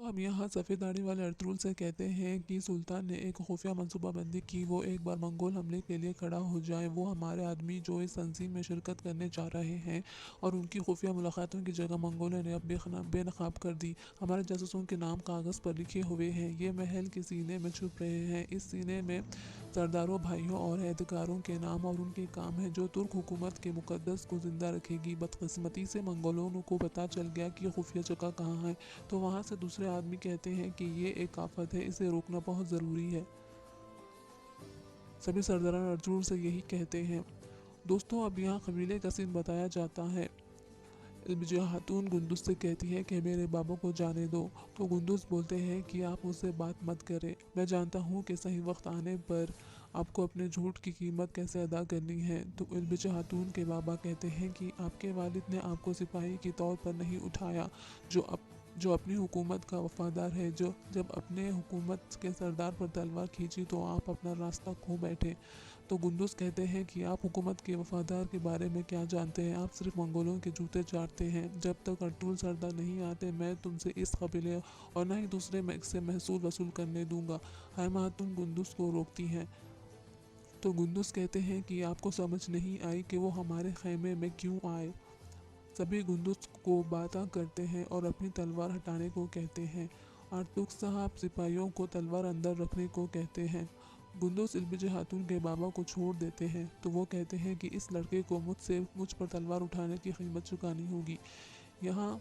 अब यहाँ सफ़ेद दाढ़ी वाले अर्तुगरुल से कहते हैं कि सुल्तान ने एक खुफिया मंसूबा बंदी की, वो एक बार मंगोल हमले के लिए खड़ा हो जाए। वो हमारे आदमी जो इस तंजीम में शिरकत करने जा रहे हैं और उनकी खुफिया मुलाकातों की जगह मंगोलों ने अब बेनकाब कर दी। हमारे जासूसों के नाम कागज़ पर लिखे हुए हैं, ये महल के सीने में छुप रहे हैं। इस सीने में सरदारों, भाइयों और एहदेकारों के नाम और उनके काम हैं जो तुर्क हुकूमत के मुकद्दस को ज़िंदा रखेगी। बदकिस्मती से मंगोलों को पता चल गया कि खुफिया जगह कहाँ है, तो वहाँ से दूसरे आदमी कहते हैं कि ये एक आफत है, इसे रोकना बहुत ज़रूरी है। सभी सरदारान अर्जुन से यही कहते हैं। दोस्तों, अब यहाँ कबीले का सीन बताया जाता है। जो खातून गुंदुस से कहती है कि मेरे बाबा को जाने दो, तो गुंदुस बोलते हैं कि आप उससे बात मत करें। मैं जानता हूँ कि सही वक्त आने पर आपको अपने झूठ की कीमत कैसे अदा करनी है। तो इल्बिज खातून के बाबा कहते हैं कि आपके वालिद ने आपको सिपाही के तौर पर नहीं उठाया, जो अपनी हुकूमत का वफादार है। जो जब अपने हुकूमत के सरदार पर तलवार खींची तो आप अपना रास्ता खो बैठे। तो गुंदुस कहते हैं कि आप हुकूमत के वफादार के बारे में क्या जानते हैं, आप सिर्फ मंगोलों के जूते चाटते हैं। जब तक अर्तुगरुल सरदार नहीं आते मैं तुमसे इस कबीले और न ही दूसरे से महसूल वसूल करने दूंगा। हायमा खातून गुंदुस को रोकती हैं। तो गुंदुस कहते हैं कि आपको समझ नहीं आई कि वो हमारे खैमे में क्यों आए। सभी गुंदुस को बातें करते हैं और अपनी तलवार हटाने को कहते हैं। आर्तुग साहब सिपाहियों को तलवार अंदर रखने को कहते हैं। गुंदुस इल्बिज खातून के बाबा को छोड़ देते हैं, तो वो कहते हैं कि इस लड़के को मुझ पर तलवार उठाने की कीमत चुकानी होगी। यहाँ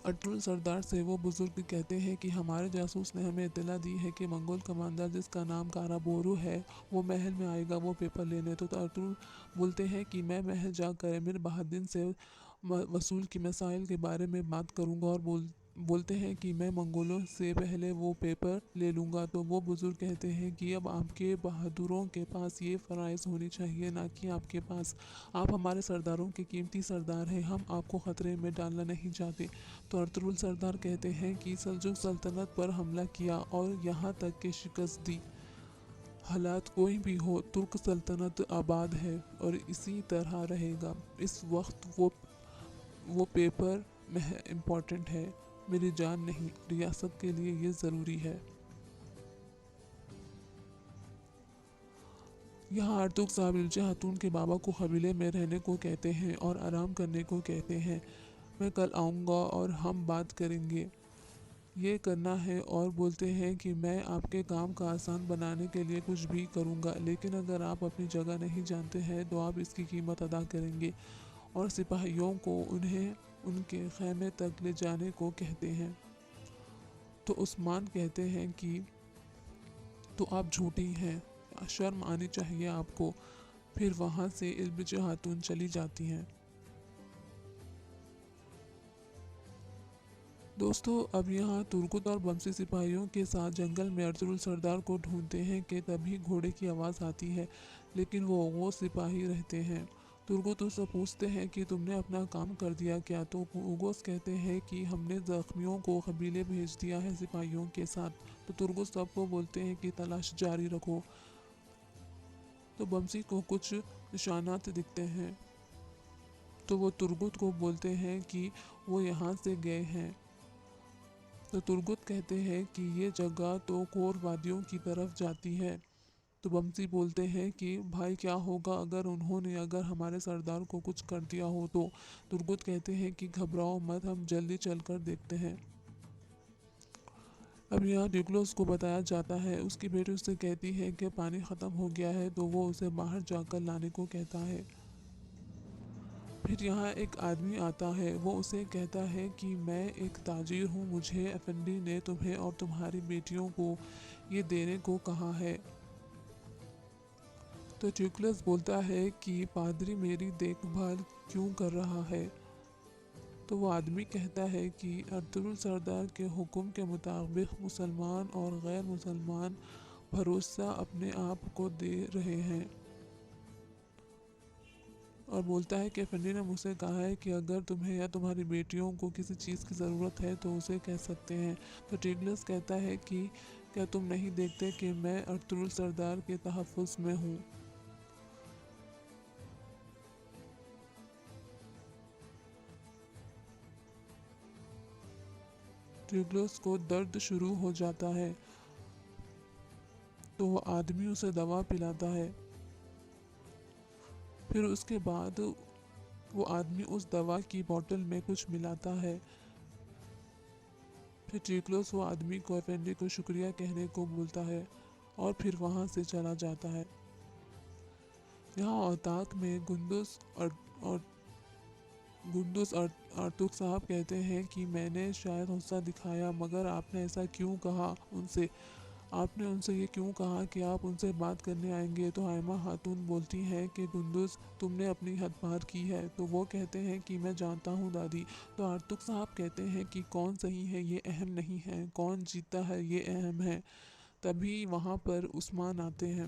अर्तुगरुल सरदार से वो बुजुर्ग कहते हैं कि हमारे जासूस ने हमें इत्तला दी है कि मंगोल कमांडर जिसका नाम काराबोरू है वो महल में आएगा वो पेपर लेने। तो अर्तुगरुल बोलते हैं कि मैं महल जाकर अमीर बहादुर से वसूल की मसाइल के बारे में बात करूंगा और बोलते हैं कि मैं मंगोलों से पहले वो पेपर ले लूँगा। तो वो बुज़ुर्ग कहते हैं कि अब आपके बहादुरों के पास ये फ़राइज़ होनी चाहिए, ना कि आपके पास। आप हमारे सरदारों के कीमती सरदार हैं, हम आपको ख़तरे में डालना नहीं चाहते। तो अर्तुगरुल सरदार कहते हैं कि सल्जुक सल्तनत पर हमला किया और यहाँ तक कि शिकस्त दी। हालात कोई भी हो, तुर्क सल्तनत आबाद है और इसी तरह रहेगा। इस वक्त वो पेपर इम्पोर्टेंट है, मेरी जान नहीं, रियासत के लिए ये ज़रूरी है। यहाँ आर्तुग साहब इल्जा खातून के बाबा को कबीले में रहने को कहते हैं और आराम करने को कहते हैं। मैं कल आऊँगा और हम बात करेंगे, ये करना है। और बोलते हैं कि मैं आपके काम का आसान बनाने के लिए कुछ भी करूँगा, लेकिन अगर आप अपनी जगह नहीं जानते हैं तो आप इसकी कीमत अदा करेंगे। और सिपाहियों को उन्हें उनके खैमे तक ले जाने को कहते हैं। तो उस्मान कहते हैं कि तो आप झूठी हैं, शर्म आनी चाहिए आपको। फिर वहाँ से इल्बिज खातून चली जाती हैं। दोस्तों, अब यहाँ तुर्कुत और बमसी सिपाहियों के साथ जंगल में अर्तुगरुल सरदार को ढूंढते हैं कि तभी घोड़े की आवाज़ आती है, लेकिन वो सिपाही रहते हैं। तुर्कुत उससे पूछते हैं कि तुमने अपना काम कर दिया क्या। तो उगोस कहते हैं कि हमने जख्मियों को कबीले भेज दिया है सिपाहियों के साथ। तो तुर्कुत सबको बोलते हैं कि तलाश जारी रखो। तो बमसी को कुछ निशानात दिखते हैं, तो वो तुर्कुत को बोलते हैं कि वो यहाँ से गए हैं। तो तुर्गुत कहते हैं कि ये जगह तो कोर वादियों की तरफ जाती है। तो बमसी बोलते हैं कि भाई क्या होगा अगर हमारे सरदार को कुछ कर दिया हो तो। तुर्गुत कहते हैं कि घबराओ मत, हम जल्दी चलकर देखते हैं। अब यहाँ ड्यूक्लोस को बताया जाता है, उसकी बेटी उससे कहती है कि पानी ख़त्म हो गया है, तो वो उसे बाहर जाकर लाने को कहता है। फिर यहाँ एक आदमी आता है, वो उसे कहता है कि मैं एक ताजिर हूँ, मुझे अफंडी ने तुम्हें और तुम्हारी बेटियों को ये देने को कहा है। तो ट्यूक्लस बोलता है कि पादरी मेरी देखभाल क्यों कर रहा है। तो वो आदमी कहता है कि अर्तुगरुल सरदार के हुक्म के मुताबिक मुसलमान और गैर मुसलमान भरोसा अपने आप को दे रहे हैं। और बोलता है कि अफंडी ने मुझसे कहा है कि अगर तुम्हें या तुम्हारी बेटियों को किसी चीज़ की ज़रूरत है तो उसे कह सकते हैं। तो टिग्लस कहता है कि क्या तुम नहीं देखते कि मैं अर्तुगरुल सरदार के तहफ़्फ़ुज़ में हूँ। ٹریگلوس کو درد شروع ہو جاتا ہے تو وہ آدمی اسے دوا پلاتا ہے۔ پھر اس کے بعد وہ آدمی اس دوا کی بوتل میں کچھ ملاتا ہے۔ پھر ٹریگلوس وہ آدمی کو افندی کو شکریہ کہنے کو بولتا ہے اور پھر وہاں سے چلا جاتا ہے۔ یہاں اوتاک میں گندوس اور آرتوک صاحب کہتے ہیں کہ میں نے شاید غصہ دکھایا، مگر آپ نے ایسا کیوں کہا ان سے؟ آپ نے ان سے یہ کیوں کہا کہ آپ ان سے بات کرنے آئیں گے؟ تو حائمہ خاتون بولتی ہیں کہ گندوس تم نے اپنی حد پار کی ہے۔ تو وہ کہتے ہیں کہ میں جانتا ہوں دادی۔ تو آرتوک صاحب کہتے ہیں کہ کون صحیح ہے یہ اہم نہیں ہے، کون جیتا ہے یہ اہم ہے۔ تبھی وہاں پر عثمان آتے ہیں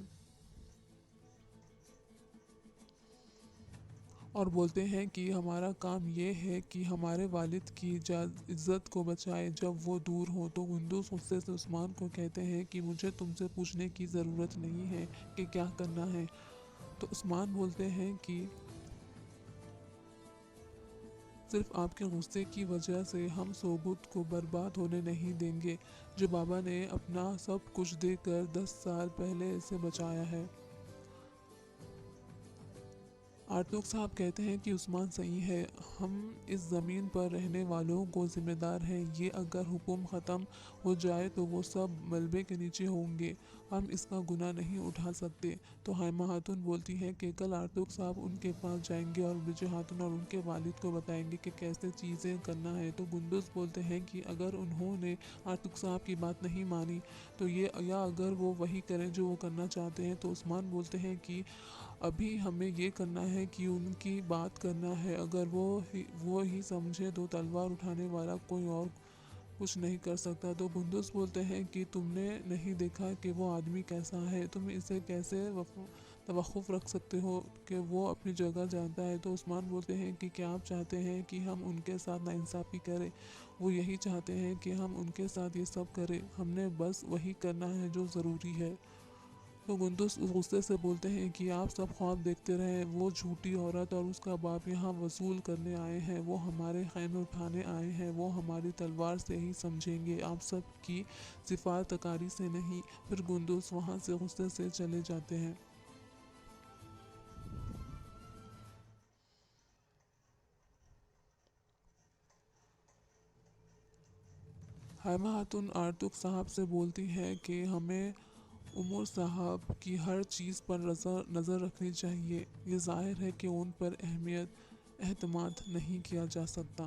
اور بولتے ہیں کہ ہمارا کام یہ ہے کہ ہمارے والد کی عزت کو بچائے جب وہ دور ہوں۔ تو گندوس غصے سے عثمان کو کہتے ہیں کہ مجھے تم سے پوچھنے کی ضرورت نہیں ہے کہ کیا کرنا ہے۔ تو عثمان بولتے ہیں کہ صرف آپ کے غصے کی وجہ سے ہم سوگت کو برباد ہونے نہیں دیں گے، جو بابا نے اپنا سب کچھ دے کر 10 سال پہلے اسے بچایا ہے۔ آرتوک صاحب کہتے ہیں کہ عثمان صحیح ہے، ہم اس زمین پر رہنے والوں کو ذمہ دار ہیں، یہ اگر حکم ختم ہو جائے تو وہ سب ملبے کے نیچے ہوں گے، ہم اس کا گناہ نہیں اٹھا سکتے۔ تو حائمہ خاتون بولتی ہیں کہ کل آرتوک صاحب ان کے پاس جائیں گے اور وجے خاتون اور ان کے والد کو بتائیں گے کہ کیسے چیزیں کرنا ہے۔ تو گندوس بولتے ہیں کہ اگر انہوں نے آرتوک صاحب کی بات نہیں مانی تو یا اگر وہ وہی کریں جو وہ کرنا چاہتے ہیں۔ تو عثمان بولتے ہیں کہ ابھی ہمیں یہ کرنا ہے کہ ان کی بات کرنا ہے، اگر وہ ہی سمجھے تو تلوار اٹھانے والا کوئی اور کچھ نہیں کر سکتا۔ تو گندوس بولتے ہیں کہ تم نے نہیں دیکھا کہ وہ آدمی کیسا ہے، تم اسے کیسے توقف رکھ سکتے ہو کہ وہ اپنی جگہ جانتا ہے۔ تو عثمان بولتے ہیں کہ کیا آپ چاہتے ہیں کہ ہم ان کے ساتھ ناانصافی کریں؟ وہ یہی چاہتے ہیں کہ ہم ان کے ساتھ یہ سب کریں، ہم نے بس وہی کرنا ہے جو ضروری ہے۔ تو گندوس غصے سے بولتے ہیں کہ آپ سب خواب دیکھتے رہے، وہ جھوٹی عورت اور اس کا باپ یہاں وصول کرنے آئے ہیں، وہ ہمارے خیمے اٹھانے آئے ہیں، وہ ہماری تلوار سے ہی سمجھیں گے، آپ سب کی سفارتکاری سے نہیں۔ پھر گندوس وہاں سے غصے سے چلے جاتے ہیں۔ حائمہ خاتون آرتوک صاحب سے بولتی ہے کہ ہمیں امور صاحب کی ہر چیز پر نظر رکھنی چاہیے، یہ ظاہر ہے کہ ان پر اعتماد نہیں کیا جا سکتا۔